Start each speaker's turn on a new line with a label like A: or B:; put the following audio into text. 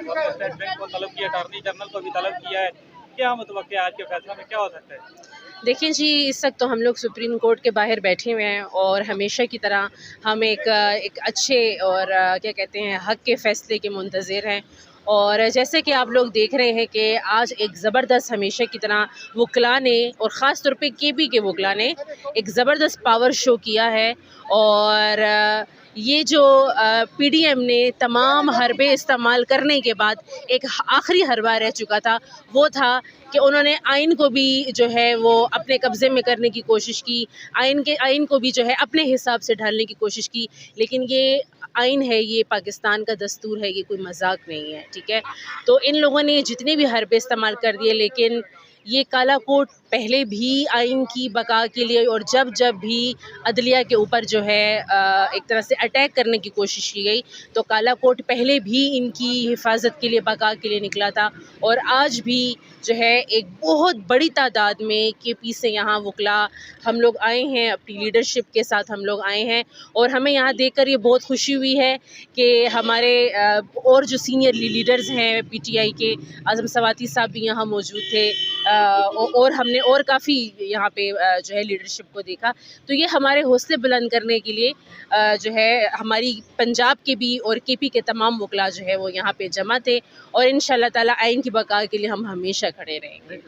A: State bank को तलब किया, अटॉर्नी जनरल को भी तलब किया है। क्या मुतवक्किल है आज के फैसले में, क्या हो सकता है?
B: देखिए जी, इस वक्त तो हम लोग सुप्रीम कोर्ट के बाहर बैठे हुए हैं और हमेशा की तरह हम एक अच्छे और क्या कहते हैं हक के फ़ैसले के मुंतज़िर हैं। और जैसे कि आप लोग देख रहे हैं कि आज एक ज़बरदस्त हमेशा की तरह वकला ने और ख़ास तौर पे केपी के वकला ने एक ज़बरदस्त पावर शो किया है। और ये जो पीडीएम ने तमाम हरबे इस्तेमाल करने के बाद एक आखिरी हरबा रह चुका था, वो था कि उन्होंने आइन को भी जो है वो अपने कब्ज़े में करने की कोशिश की, आइन को भी जो है अपने हिसाब से ढालने की कोशिश की। लेकिन ये आइन है, ये पाकिस्तान का दस्तूर है, ये कोई मजाक नहीं है, ठीक है। तो इन लोगों ने जितने भी हरबे इस्तेमाल कर दिए, लेकिन ये काला कोट पहले भी आइन की बका के लिए और जब जब भी अदलिया के ऊपर जो है एक तरह से अटैक करने की कोशिश की गई, तो काला कोट पहले भी इनकी हिफाजत के लिए, बका के लिए निकला था। और आज भी जो है एक बहुत बड़ी तादाद में केपी से यहाँ वकला हम लोग आए हैं, अपनी लीडरशिप के साथ हम लोग आए हैं। और हमें यहाँ देखकर ये बहुत खुशी हुई है कि हमारे और जो सीनियर लीडर्स हैं पीटीआई के, आज़म सवाती साहब भी यहाँ मौजूद थे। और हमने और काफ़ी यहाँ पे जो है लीडरशिप को देखा। तो ये हमारे हौसले बुलंद करने के लिए जो है हमारी पंजाब के भी और केपी के तमाम वकला जो है वो यहाँ पे जमा थे। और इंशाल्लाह ताला आइन की बका के लिए हम हमेशा खड़े रहेंगे।